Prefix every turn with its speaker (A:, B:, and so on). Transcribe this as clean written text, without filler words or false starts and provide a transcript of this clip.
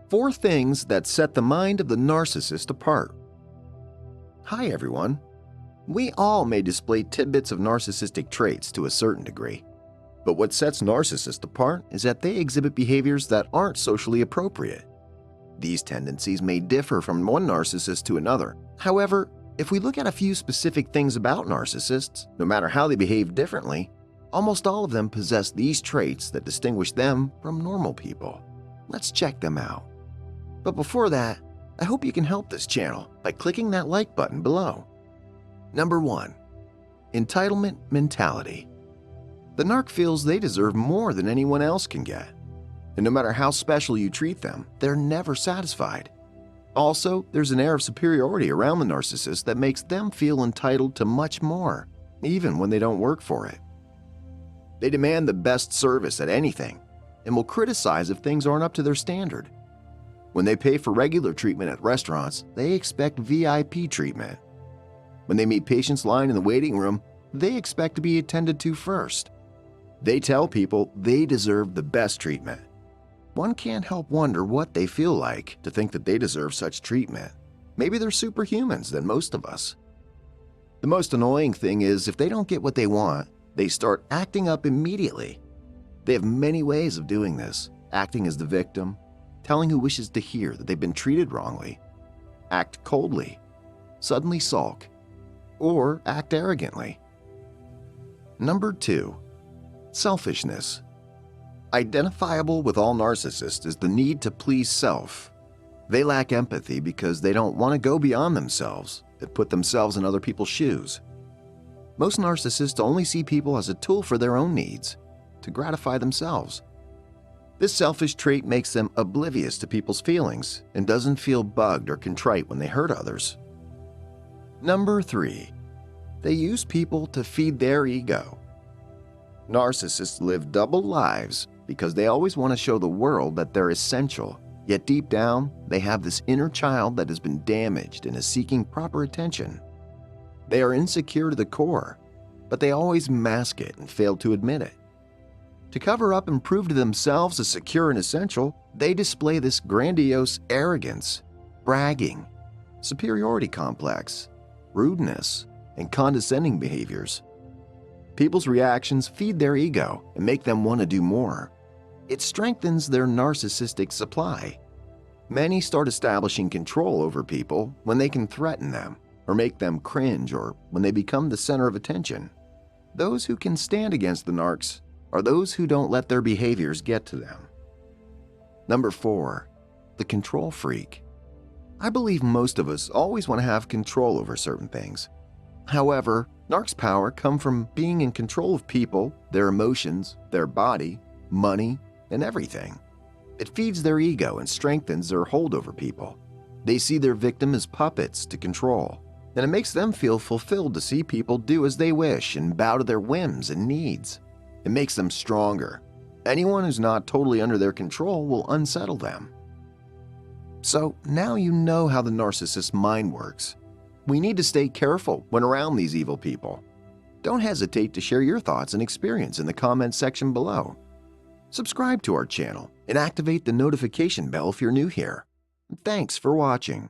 A: 4 things that set the mind of the narcissist apart. Hi everyone. We all may display tidbits of narcissistic traits to a certain degree. But what sets narcissists apart is that they exhibit behaviors that aren't socially appropriate. These tendencies may differ from one narcissist to another. However, if we look at a few specific things about narcissists, no matter how they behave differently, almost all of them possess these traits that distinguish them from normal people. Let's check them out. But before that, I hope you can help this channel by clicking that like button below. Number 1. Entitlement mentality. The narc feels they deserve more than anyone else can get. And no matter how special you treat them, they're never satisfied. Also, there's an air of superiority around the narcissist that makes them feel entitled to much more, even when they don't work for it. They demand the best service at anything and will criticize if things aren't up to their standard. When they pay for regular treatment at restaurants, they expect VIP treatment. When they meet patients lying in the waiting room, they expect to be attended to first. They tell people they deserve the best treatment. One can't help wonder what they feel like to think that they deserve such treatment. Maybe they're superhumans than most of us. The most annoying thing is if they don't get what they want, they start acting up immediately. They have many ways of doing this: acting as the victim, telling who wishes to hear that they've been treated wrongly, act coldly, suddenly sulk, or act arrogantly. Number 2. Selfishness. Identifiable with all narcissists is the need to please self. They lack empathy because they don't want to go beyond themselves and put themselves in other people's shoes. Most narcissists only see people as a tool for their own needs, to gratify themselves. This selfish trait makes them oblivious to people's feelings and doesn't feel bugged or contrite when they hurt others. Number 3. They use people to feed their ego. Narcissists live double lives because they always want to show the world that they're essential, yet deep down, they have this inner child that has been damaged and is seeking proper attention. They are insecure to the core, but they always mask it and fail to admit it. To cover up and prove to themselves as secure and essential, they display this grandiose arrogance, bragging, superiority complex, rudeness, and condescending behaviors. People's reactions feed their ego and make them want to do more. It strengthens their narcissistic supply. Many start establishing control over people when they can threaten them or make them cringe, or when they become the center of attention. Those who can stand against the narcs are those who don't let their behaviors get to them. Number 4. The control freak. I believe most of us always want to have control over certain things. However, narcs' power comes from being in control of people, their emotions, their body, money, and everything. It feeds their ego and strengthens their hold over people. They see their victim as puppets to control, and it makes them feel fulfilled to see people do as they wish and bow to their whims and needs. It makes them stronger. Anyone who's not totally under their control will unsettle them. So now you know how the narcissist's mind works. We need to stay careful when around these evil people. Don't hesitate to share your thoughts and experience in the comments section below. Subscribe to our channel and activate the notification bell if you're new here. Thanks for watching.